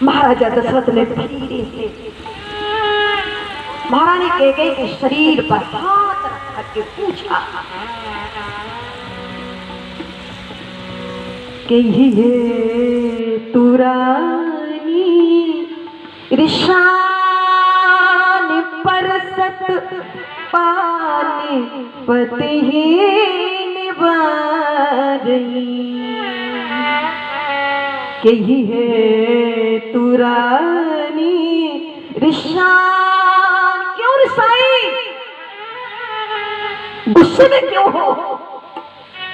महाराजा दशरथ ने धीरे से महारानी कैकेयी के शरीर पर हाथ रख करके पूछा कि ये तू रानी ऋषान परसत पानीपत ही निवारई कही है तू रानी ऋषान क्यों रिसाई? गुस्से में क्यों हो?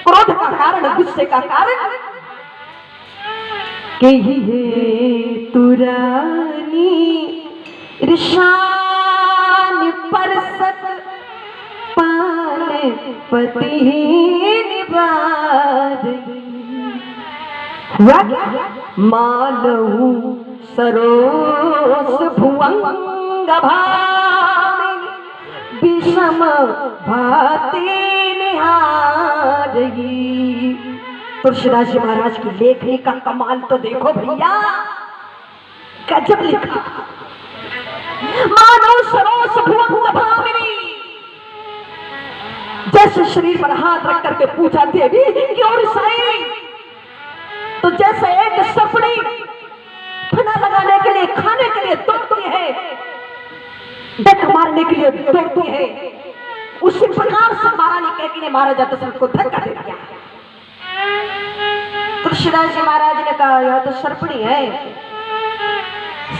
क्रोध का कारण, गुस्से का कारण कही है तू रानी ऋषान परसत पानीपत ही निवारई मालहु सरोस भुवंग भामिनी विषम भाति निहारई। तुलसीदास जी महाराज की लेखनी का कमाल तो देखो भैया, गजब लिखा। मालहु सरोस भुवंग भामिनी, जैसे शरीर पर हाथ रख करके पूछा देवी क्यों रिसाई? तो जैसे एक सर्पणी खाना लगाने के लिए, खाने के लिए दौड़ती है, डक मारने के लिए दौड़ती है, उसी प्रकार से महारानी कैकेयी ने महाराजा दशरथ को धक्का दे दिया। तुलसीदास जी महाराज ने कहा यह तो सर्पणी है,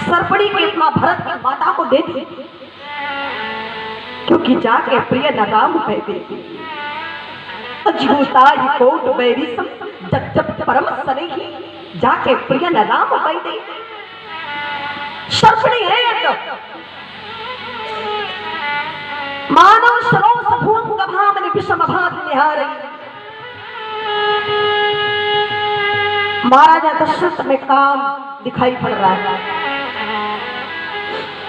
सर्पणी की मां भरत की माता को दे दी, क्योंकि जाके प्रिय न राम कहते अजूताई कोट बैरी जब जब परम सनेही जाके प्रिय न राम कहते। सर्पणी है एक मानव सरोस भुवंग भामिनी विषम भाति निहारई। महाराजा दशरथ में काम दिखाई पड़ रहा है,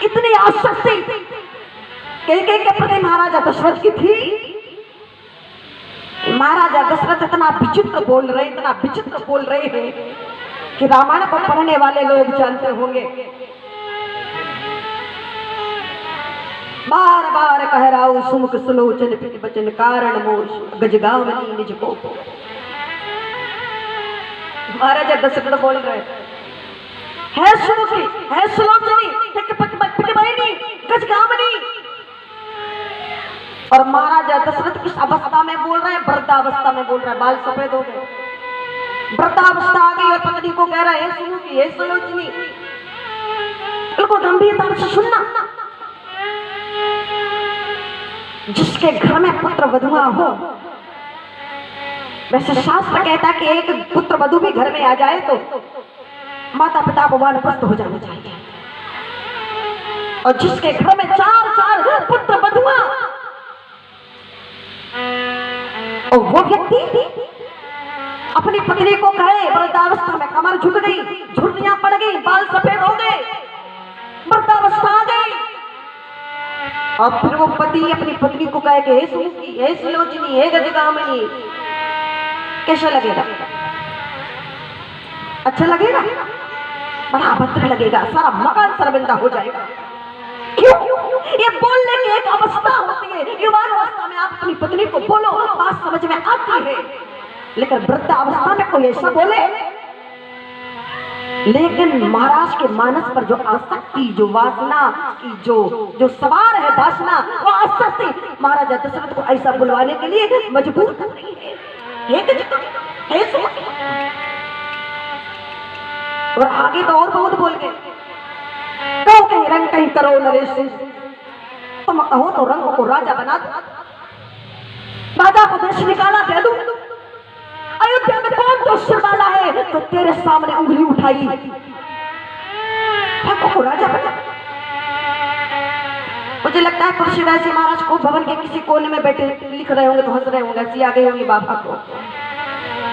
इतनी आसक्ति कैकेयी के प्रति महाराजा दशरथ की थी। महाराजा दशरथ इतना विचित्र बोल रहे, इतना विचित्र बोल रहे हैं कि रामायण को पढ़ने वाले लोग जानते होंगे। बार बार कह रहा सुमुख सुलोचन पित बचन कारण मोह गजगावनी निज को। महाराजा दशरथ बोल रहे है सुमुखी, है सुलोचनी, पितबैनी, गजगावनी। और महाराजा दशरथ किस अवस्था में बोल रहे हैं? वृद्धावस्था में बोल रहे हैं, बाल सफेद हो गए, वृद्धावस्था आ गई और पत्नी को कह रहा है सुमुखी, है सुलोचनी। बिल्कुल गंभीरता से सुनना। जिसके घर में पुत्र वधुआ हो, वैसे शास्त्र कहता है कि एक पुत्र वधु भी घर में आ जाए तो माता पिता को वानप्रस्थ हो जाना चाहिए। और जिसके घर में चार चार पुत्र वधुआ, और वो व्यक्ति अपनी पत्नी को कहे वृद्धावस्था में कमर झुक गई, झुर्रियां पड़ गई, बाल सफेद हो गए, वृद्धावस्था आ गई, और फिर वो पति अपनी पत्नी को कहे कि हे सुमुखी, हे सुलोचनी, हे गजगामिनी, कैसा लगेगा? अच्छा लगेगा? बड़ा अभद्र लगेगा, सारा मकान शर्मिंदा हो जाएगा। क्यों? ये बोलने की एक अवस्था होती है, युवान अवस्था में आप अपनी पत्नी को बोलो, बात समझ में आती है, लेकिन वृद्ध अवस्था में कोई ऐसा बोले। लेकिन महाराज के मानस पर जो आसक्ति, जो वासना की जो सवार है वासना, वो आसक्ति महाराजा दशरथ को ऐसा बुलवाने के लिए मजबूर कर रही है। और आगे तो और बहुत बोल गए, कहो कहीं रंग कहीं करो नरेश, तुम कहो तो रंग को राजा बना दो, राजा को देश निकाला दे दो। अयोध्या में कौन तो सिर वाला है तो तेरे सामने उंगली उठाई, रंग को राजा बना। मुझे लगता है तुलसीदास जी महाराज को भवन के किसी कोने में बैठे लिख रहे होंगे तो हंस रहे होंगे, ऐसी आ गई होंगी बाबा को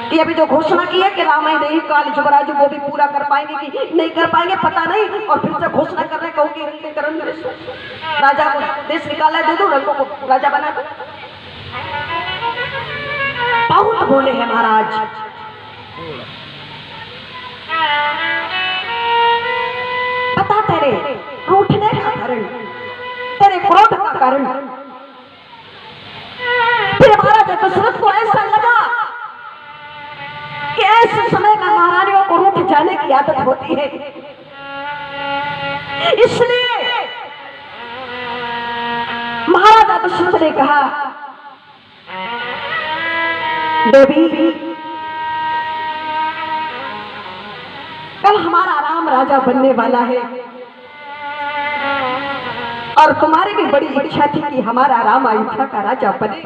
कि अभी जो घोषणा की है कि रामायण नहीं काल युवराज वो भी पूरा कर पाएंगे कि नहीं कर पाएंगे पता नहीं, और फिर से घोषणा कर रहे कहो कि रंगीकरण राजा को देश निकाला दे दो, रंगों को राजा बना दो। बहुत बोले हैं महाराज। तेरे रूठने का कारण, तेरे क्रोध का कारण। फिर महाराज दशरथ को ऐसा लगा कि ऐसे समय में महारानियों को रूठ जाने की आदत होती है, इसलिए महाराजा दशरथ ने कहा, देवी कल हमारा राम राजा बनने वाला है और तुम्हारी भी बड़ी इच्छा थी कि हमारा राम अयोध्या का राजा बने,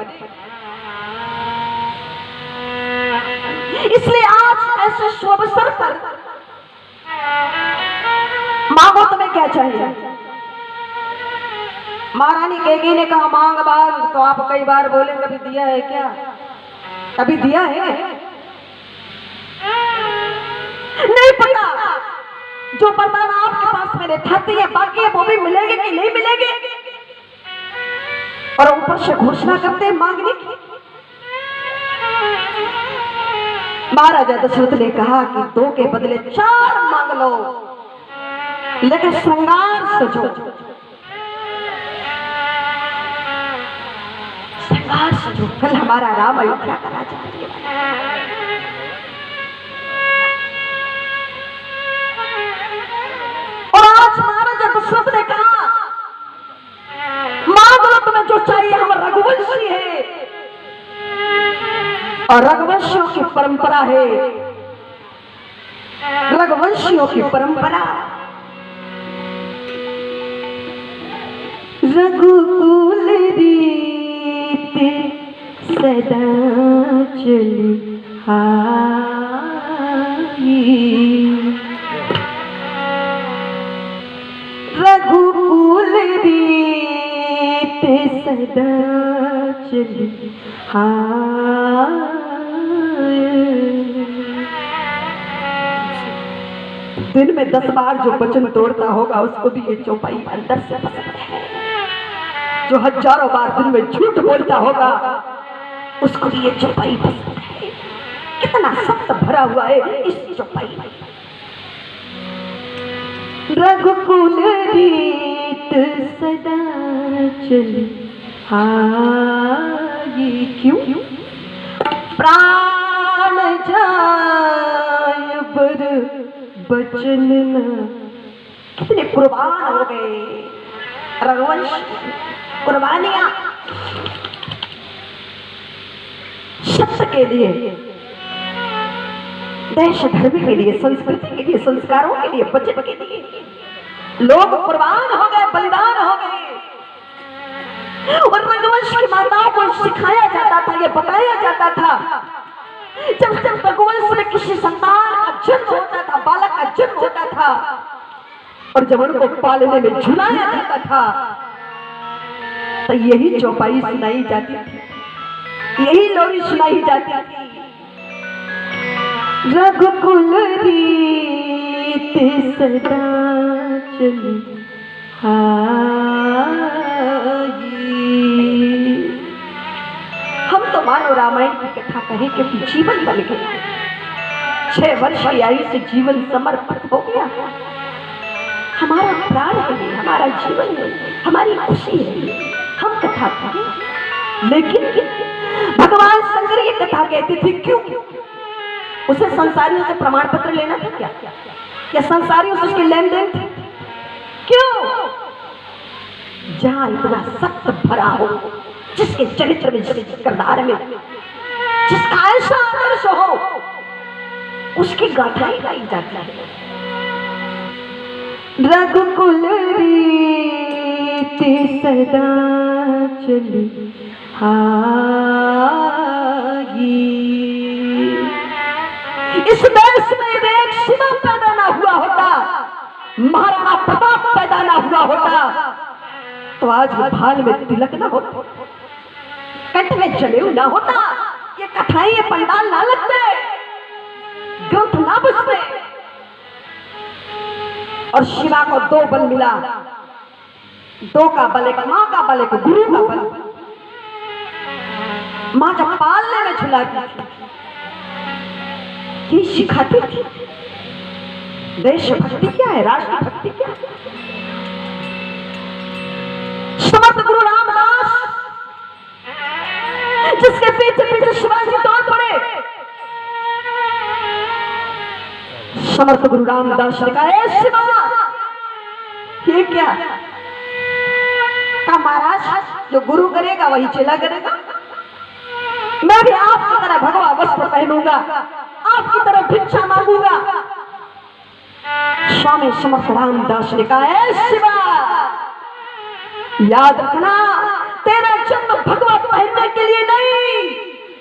इसलिए आज ऐसे शुभ अवसर पर मांगो तुम्हें क्या चाहिए। महारानी कैकेयी ने कहा मांग मांग, तो आप कई बार बोले कभी दिया है क्या, कभी दिया है नहीं पता। जो वरदान आपके पास मेरे खाते हैं बाकी वो भी मिलेंगे कि नहीं मिलेंगे, और ऊपर से घोषणा करते हैं मांगने की। महाराजा दशरथ ने कहा कि 2 के बदले 4 मांग लो, लेकिन श्रृंगार सजो, श्रृंगार सजो, कल हमारा राम अयोध्या का राजा बनने वाला है। और आज महाराजा दशरथ ने कहा मांग लो तुम्हें जो चाहिए, हम रघुवंशी है और रघुवंशियों की परंपरा है, रघुवंशियों की परंपरा। रघुकुल रीत सदा चली आई, रघुकुल रीत सदा चली दिन में 10 बार जो वचन तोड़ता होगा उसको भी ये चौपाई अंदर से पसंद है। जो हजारों बार दिन में झूठ बोलता होगा उसको भी ये चौपाई पसंद है। कितना सख्त भरा हुआ है इस चौपाई में। रघुकुल रीत सदा चली आई, क्यों प्राण जाय बर बचन न। कितने कुर्बान हो गए रघुवंश, कुर्बानियां सत्य के लिए, देश धर्म के लिए, संस्कृति के लिए, संस्कारों के लिए, वचन के लिए लोग कुर्बान हो गए, बलिदान हो गए। और रघुवंश की माताओं को सिखाया जाता था, ये बताया जाता था, जब जब रघुवंश में किसी संतान का जन्म होता था, बालक का जन्म होता था, और जब उनको पालने में झुलाया जाता था, तो यही चौपाई सुनाई जाती थी, यही लोरी सुनाई जाती थी। रघुकुल रीत सदा चली आई। हम तो मानो रामायण की कथा कहें क्योंकि जीवन बन गया। 6 वर्ष की आयु से जीवन समर्पित हो गया। हमारा प्राण है, हमारा जीवन है, हमारी खुशी है, हम कथा कहें। लेकिन भगवान शंकर ये कथा कहती थी, क्यों? उसे संसारियों से प्रमाण पत्र लेना था क्या? या संसारियों से उसकी लेन देन थी? क्यों? जहां इतना सत्य भरा हो, जिसके चरित्र में, जिसके किरदार में, जिसका ऐसा आदर्श हो, उसकी गाथाएं गाई जाती है। रघुकुल रीत सदा चली आई। इस देश में एक शिवा पैदा ना हुआ होता, महाराणा प्रताप पैदा ना हुआ होता, तो आज भाल में तिलक ना होता, कंठ में जनेऊ ना होता, ये कथाएं, ये पंडाल ना लगते, ग्रंथ ना बचते। और शिवा को 2 बल मिला, 2 का बल, एक मां का बल, एक गुरु का बल। मां जब पालने में झुलाती थी, ये सिखाती थी। देशभक्ति क्या है, राष्ट्रभक्ति भक्ति क्या? समर्थ गुरु रामदास जिसके पीछे पीछे शिवाजी दौड़ पड़े, समर्थ गुरु रामदास ने कहा, ए शिवा, ये क्या? कहा, महाराज जो गुरु करेगा वही चेला करेगा। मैं भी आपकी तरह भगवा वस्त्र पहनूंगा, आपकी तरह भिक्षा मांगूंगा। स्वामी समर्थ रामदास ने कहा, ए शिवा, याद रखना, तेरा जन्म भगवा पहनने के लिए नहीं,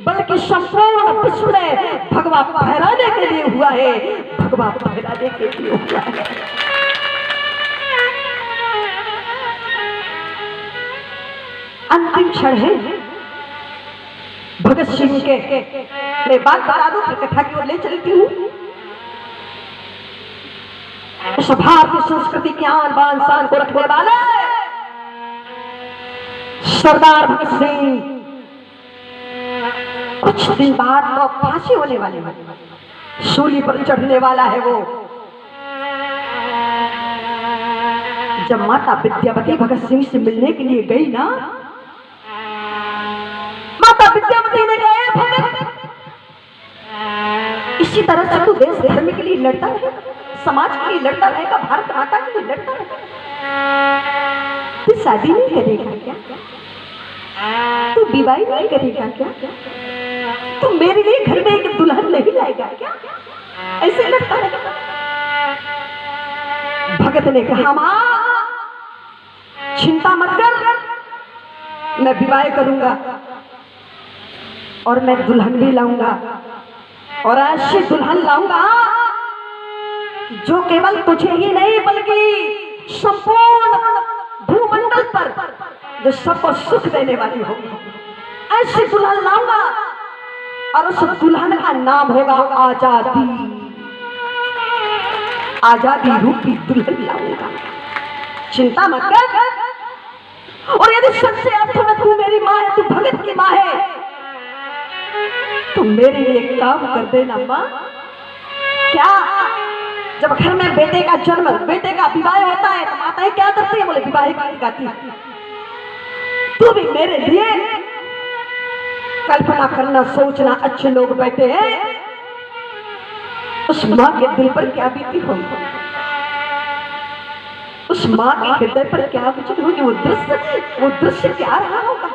बल्कि संपूर्ण विश्व में भगवा फहराने के लिए हुआ है, भगवा फहराने के लिए हुआ है। अंतिम क्षण है भगत सिंह के। मैं बात बता दूं, फिर कथा की ओर ले चलती हूँ। इस भारतीय संस्कृति की आन बान शान को रखने वाले सरदार भगत सिंह, कुछ दिन बाद तो फांसी होने वाले हैं, सूली पर चढ़ने वाला है वो। जब माता विद्यावती भगत सिंह से मिलने के लिए गई ना, माता विद्यावती ने कहा, भगत, इसी तरह से तू देश धर्म के लिए लड़ता रहेगा, समाज के लिए लड़ता रहेगा, भारत माता के लिए लड़ता रहेगा, तू शादी नहीं करेगा क्या? तू विवाह नहीं करेगा क्या? तू मेरे लिए घर में एक दुल्हन नहीं लाएगा क्या? ऐसे लड़ता रहेगा। भगत ने कहा, मां चिंता मत कर, मैं विवाह करूंगा और मैं दुल्हन भी लाऊंगा, और ऐसी दुल्हन लाऊंगा जो केवल तुझे ही नहीं बल्कि संपूर्ण भूमंडल पर जो सबको सुख देने वाली होगी। ऐसी दुल्हन लाऊंगा और उस दुल्हन का नाम होगा आजादी। आजादी रूपी दुल्हन लाऊंगा, चिंता मत कर। और यदि सच्चे अर्थ में तू मेरी माँ है, तू भगत की माँ है, तो मेरे लिए काम कर देना माँ। क्या? जब घर में बेटे का जन्म, बेटे का विवाह होता है तो माताएं क्या करती है? बोले विवाह गीत गाती है। तू भी मेरे लिए कल्पना करना, सोचना, अच्छे लोग बैठे हैं, उस माँ के दिल पर क्या बीती होगी, उस माँ के हृदय पर क्या गुजरी होगी, वो दृश्य क्या रहा होगा।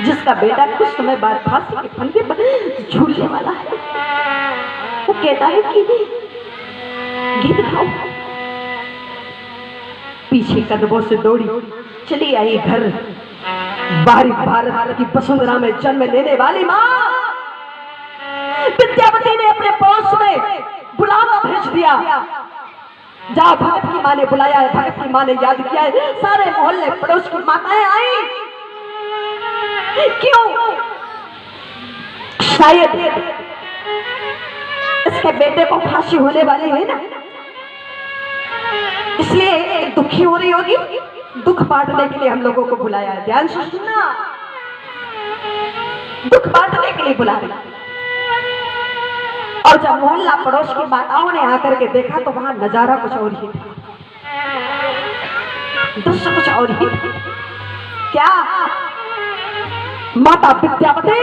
जिसका बेटा कुछ समय बाद फांसी के फंदे पर झूलने वाला है, वो कहता है कि गीत गाओ। पीछे कदमों से दौड़ी चली आई घर, बाहरी भारत की वसुंधरा में जन्म लेने वाली माँ विद्यावती ने अपने पड़ोस में बुलावा भेज दिया। जाओ, भगत की माँ ने बुलाया है, भगत की माँ ने याद किया है। सारे मोहल्ले पड़ोस की माताएं आई। क्यों? शायद इसके बेटे को फांसी होने वाली है ना, इसलिए दुखी हो रही होगी, दुख बांटने के लिए हम लोगों को बुलाया है। ध्यान से सुनना, दुख बांटने के लिए बुला रही। और जब मोहल्ला पड़ोस की माताओं ने आकर के देखा तो वहां नजारा कुछ और ही था, दृश्य कुछ और ही था। क्या? माता विद्यावती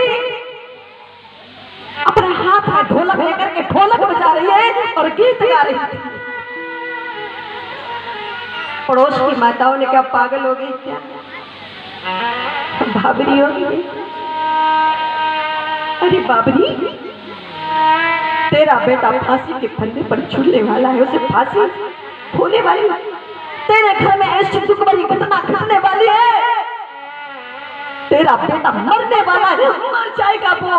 अपने हाथ में ढोलक लेकर के ढोलक बजा रही है और गीत गा रही है। पड़ोस की माताओं ने क्या पागल हो गई क्या? बाबरी हो गई? अरे बाबरी, तेरा बेटा फांसी के फंदे पर झूलने वाला है, उसे फांसी होने वाली है। तेरे घर में ऐसी दुख भरी घटना घटने वाली है, तेरा बेटा मरने वाला है, मर जाएगा वो।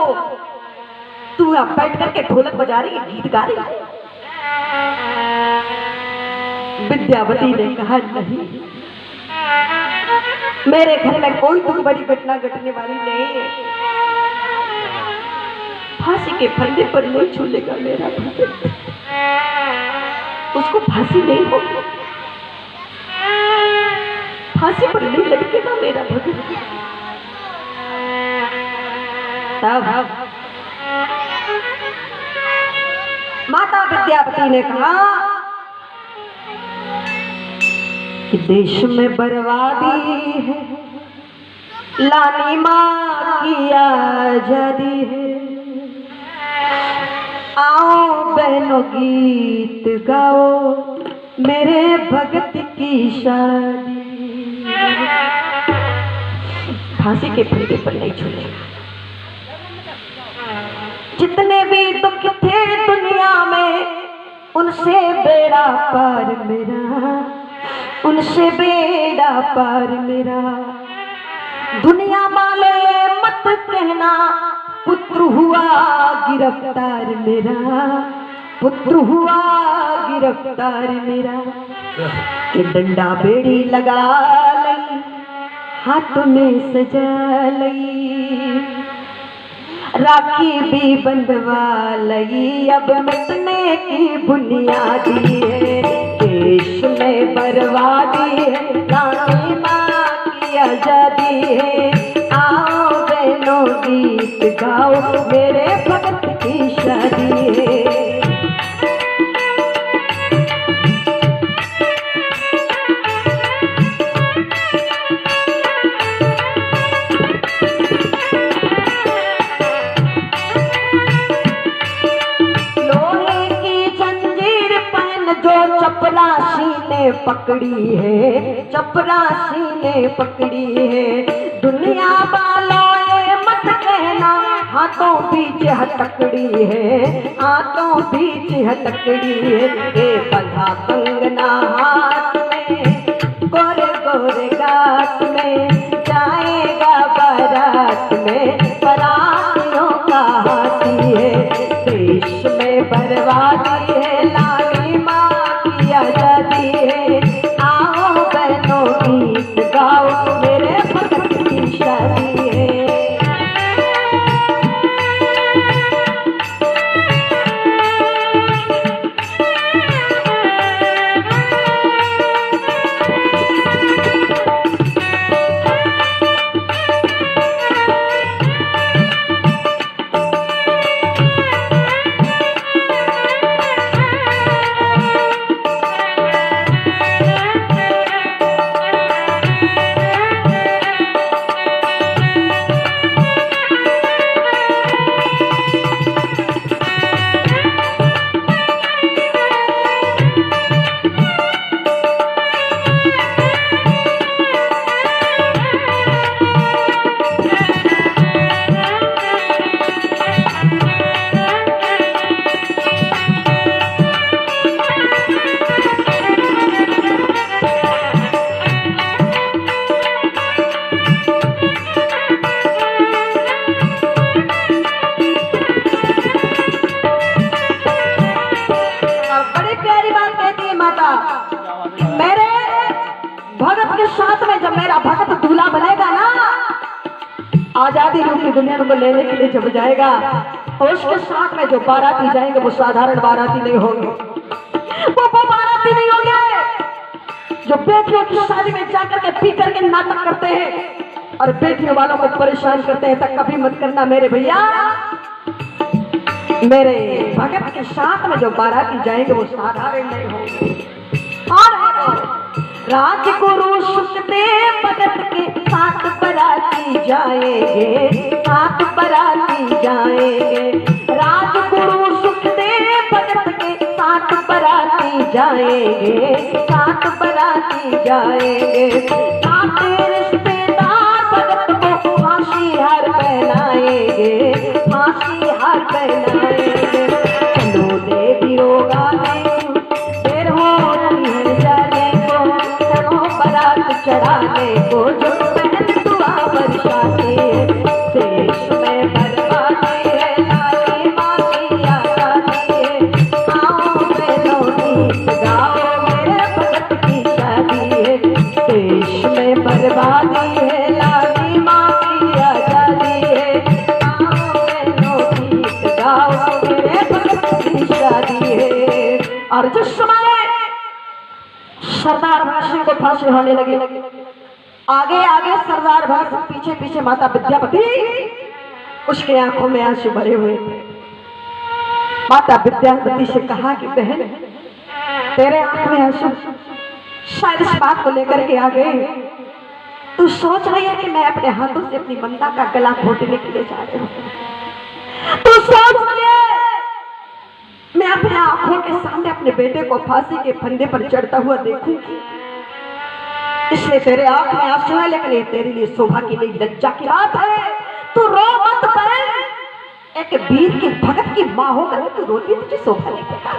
तू यहाँ बैठ करके ढोलक बजा रही है, गीत गा रही है। विद्यावती ने कहा, नहीं, मेरे घर में कोई दुख बड़ी घटना घटने वाली नहीं है। फांसी के फंदे पर नहीं झूलेगा मेरा भगत, उसको फांसी नहीं होगी, फांसी पर नहीं लटकेगा मेरा भगत। तब माता विद्यावती ने कहा, कि देश में बर्बादी है, लानी माँ की आजादी है। आओ बहनों गीत गाओ, मेरे भगत की शादी। फांसी के फंदे पर नहीं झूलेगा। जितने भी दुख थे दुनिया में, उनसे बेड़ा पार मेरा, उनसे बेड़ा पार मेरा। दुनिया वाले मत कहना, पुत्र हुआ गिरफ्तार मेरा, पुत्र हुआ गिरफ्तार मेरा। कि डंडा बेड़ी लगा लई, हाथ में सजा लई, राखी भी बंधवा लई, अब मिटने की बुनियादी है। देश में बर्बादी है, रानी माँ की आजादी है। आओ बहनों गीत गाओ, मेरे भगत की शादी है। चपरासी ने पकड़ी है, चपरासी ने पकड़ी है। दुनिया वालों मत कहना, हाथों बीच हथकड़ी है, हाथों बीच हथकड़ी है। ये बंधा कंगना हाथ में, गोरे गोरे गात में, जाएगा बारात में, बरातियों का हाथी है। देश में बर्बादी है, लानी माँ की आजादी है। आओ बहनों गीत गाओ, मेरे भगत की शादी है। मेरे भगत के साथ में जब मेरा भगत दूल्हा बनेगा ना, आजादी की दुनिया को लेने के लिए जब जाएगा, और उसके साथ में जो बाराती जाएंगे वो साधारण बाराती नहीं होंगे, वो बाराती नहीं होंगे जो बेटियों की शादी में जाकर के पी करके नाटक करते हैं और बेटियों वालों को परेशान करते हैं। तक कभी मत करना मेरे भैया। मेरे भगत के साथ में जो बाराती जाएंगे वो साधारण नहीं होंगे। और राजगुरु सुखदेव भगत के साथ बराती जाएंगे, साथ बराती जाएंगे। राजगुरु सुखदेव भगत के साथ बराती जाएंगे, साथ बराती जाएंगे। साथे रिश्तेदार भगत को फांसी हार पहनाएंगे, फांसी हार पहनाएंगे। चलो देवी होगा देर हो रही है जाने को, चलो बारात चढ़ाने को, जो बहन दुआ बरसाती है। देश में बर्बादी है, लानी माँ की आजादी है। आओ बहनों गीत गाओ, मेरे भगत की शादी है। देश में बर्बादी है, लानी माँ की आजादी है। आओ बहनों गीत गाओ, मेरे भगत की शादी है। और जिस समय सरदार भगत सिंह को फांसी होने लगी, आगे आगे सरदार भगत सिंह, पीछे पीछे माता विद्यापति, उसके आंखों में आंसू भरे हुए थे। माता विद्यापति से कहा कि बहन तेरे आंख में आंसू, शायद इस बात को लेकर के आ गए तू सोच रही है कि मैं अपने हाथों से अपनी बंदा का गला घोटने के लिए जा रही हूँ। तू सोच रही है मैं अपने आंखों के सामने अपने बेटे को फांसी के फंदे पर चढ़ता हुआ देखूंगी, इसलिए तेरे आंख में आंसू है, लेकिन ये तेरे लिए शोभा की नहीं लज्जा की बात है। तू रो मत बहन, एक वीर की भगत की माँ होकर तू रोती, तुझे शोभा नहीं देता।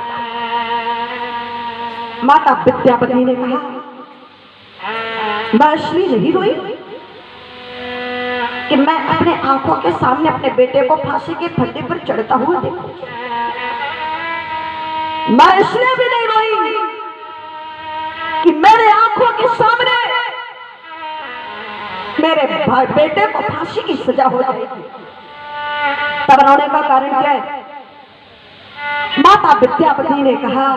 माता विद्यापति ने कहा मैं इसलिए नहीं रोई कि मैं अपने आंखों के सामने अपने बेटे को फांसी के फंदे पर चढ़ता हुआ देखूं। मैं इसलिए भी नहीं रोई कि मेरे आंखों के सामने मेरे बेटे को फांसी की सजा हो जाएगी। तब रोने का कारण क्या है? माता विद्यापति ने कहा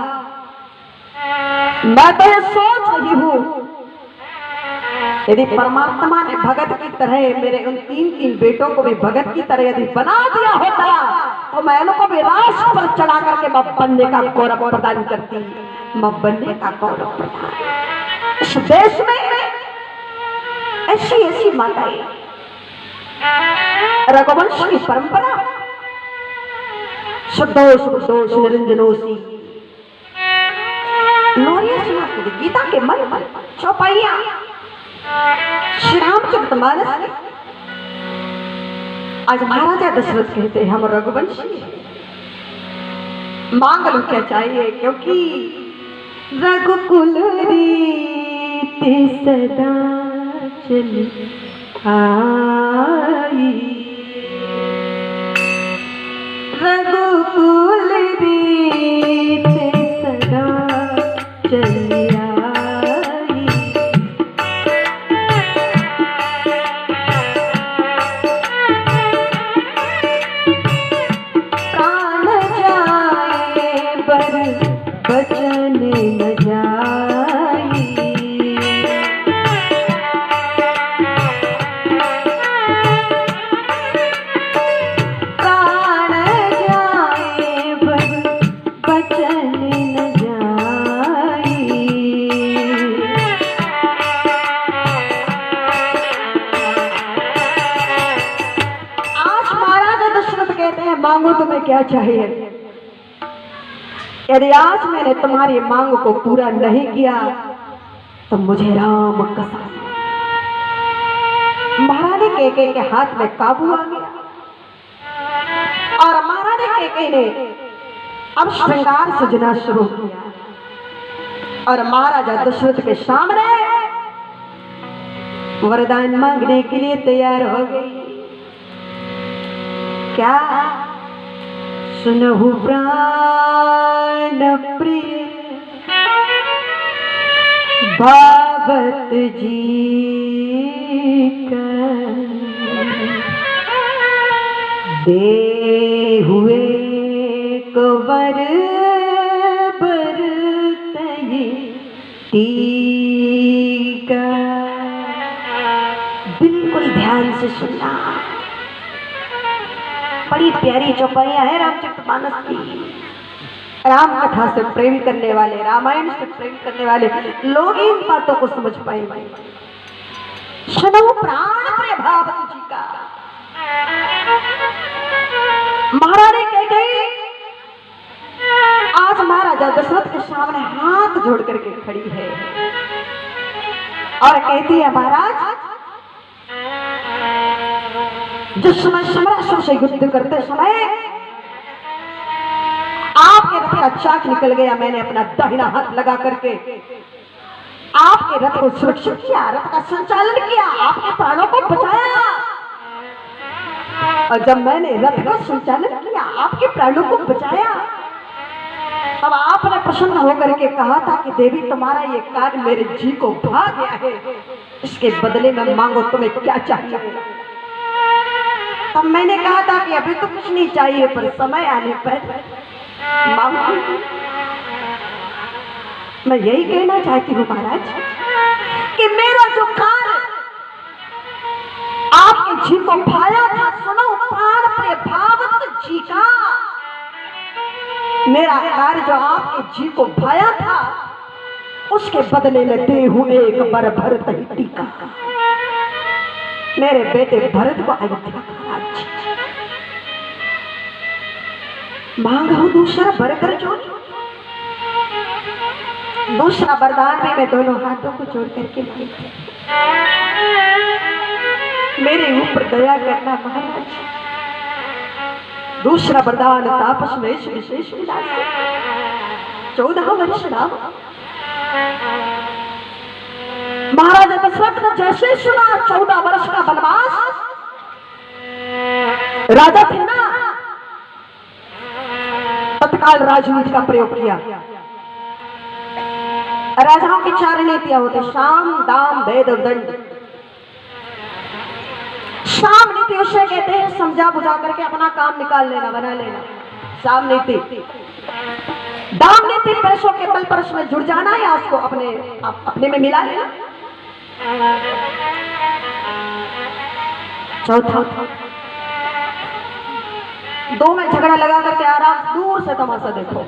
मैं तो ये सोच रही हूं यदि परमात्मा ने भगत की तरह मेरे उन तीन बेटों को भी भगत की तरह यदि बना दिया होता तो मैं उनको भी राष्ट्र पर चढ़ा करके मैं बनने का गौरव प्रदान करती। मैं बनने का गौरव प्रदान इस देश में ऐसी ऐसी माताएं, रघुवंश की परंपरा, शुद्धोष दोष निरंजनोसी, लोरिया सुनाती, गीता के मन मन चौपाइया, श्री रामचरितमानस। आज महाराजा दशरथ कहते हैं हम रघुवंशी, मांग लो क्या चाहिए, क्योंकि रघुकुल रीति सदा चली आई, रघुकुल रीति सदा चली आई। बचन न जाई, प्राण जाए बचन न जाई। आज महाराजा दशरथ कहते हैं मांगो तुम्हें क्या चाहिए। यदि आज मैंने तुम्हारी मांग को पूरा नहीं किया तो मुझे राम कसम। महारानी कैकेयी के हाथ में काबू आ गया और महारानी कैकेयी ने अब श्रृंगार सजना शुरू किया और महाराजा दशरथ के सामने वरदान मांगने के लिए तैयार हो गई। क्या? सुनहु प्राण प्रिय भावत जी का, दे हुए कवर बरतई टीका। बिल्कुल ध्यान से सुनना, बड़ी प्यारी चौपाइयां है रामचरितमानस की। राम कथा से प्रेम करने वाले, रामायण से प्रेम करने वाले लोग इन बातों को समझ पाएंगे। सुनो प्राण प्रिय भावत जी का। महारानी कैकेयी आज महाराजा दशरथ के सामने हाथ जोड़ करके खड़ी है और कहती है महाराज, जिस समय सम्रासुर से युद्ध करते समय आपके रथ का चाक निकल गया, मैंने अपना दाहिना हाथ लगा करके आपके रथ को सुरक्षित किया, रथ का संचालन किया, आपके प्राणों को बचाया। और जब मैंने रथ का संचालन किया, आपके प्राणों को बचाया, अब आपने प्रसन्न होकर के कहा था कि देवी तुम्हारा ये कार्य मेरे जी को भा गया है, इसके बदले में मांगो तुम्हें क्या चाहिए। तब मैंने कहा था कि अभी तो कुछ नहीं चाहिए, पर समय आने पर मांगो। मैं यही कहना चाहती हूँ महाराज कि मेरा जो कार्य आपके जी को भाया था, सुनो प्राण प्रिय भावत जी का, मेरा कार्य जो आपके जी को भाया था उसके बदले में दे हूं एक बार भरत ही टीका। मेरे बेटे भरत को अयोध्या का राज्य मांगा हूं दूसरा बरकर जोड़, दूसरा वरदान भी मैं दोनों हाथों को जोड़ करके मांगती, मेरे ऊपर दया करना महाराज। दूसरा वरदान तापस में विशेष विलास 14 वर्ष राम। महाराज दशरथ ने जैसे सुना 14 वर्ष का वनवास, राजा थे ना, तत्काल राजनीति का प्रयोग किया। राजाओं की 4 नीतियां होती, साम दाम भेद और दंड। साम नीति उसे कहते हैं समझा बुझा करके अपना काम निकाल लेना, बना लेना, साम नीति। दाम नीति पैसों के बल पर उसमें जुड़ जाना या उसको अपने में मिला लेना। चौथा, 2 में झगड़ा लगा करके आराम दूर से तमाशा देखो।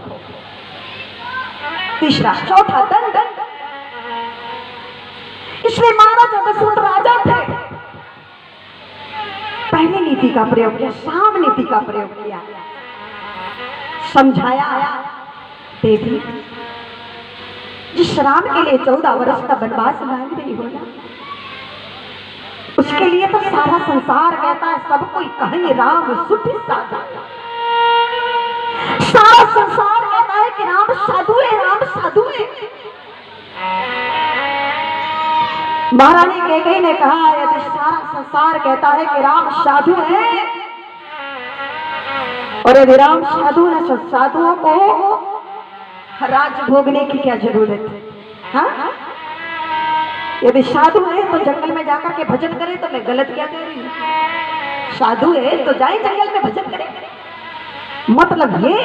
तीसरा, चौथा दंड। इसलिए महाराज दशरथ राजा थे, पहली नीति का प्रयोग किया, साम नीति का प्रयोग किया, समझाया। देवी जिस राम के लिए 14 वर्ष का वनवास मांग रही हो ना, उसके लिए तो सारा संसार कहता है, सब कोई कहे राम सुधि साधा। सारा संसार कहता है कि राम साधु है, राम साधु है। महारानी कैकेयी ने कहा, यदि सारा संसार कहता है कि राम साधु है, और यदि राम साधु है तो साधुओं को राज्य भोगने की क्या जरूरत है? हाँ? यदि साधु है तो जंगल में जाकर के भजन करे, तो मैं गलत क्या कह रही हूँ? साधु है तो जाए जंगल में भजन करे। मतलब ये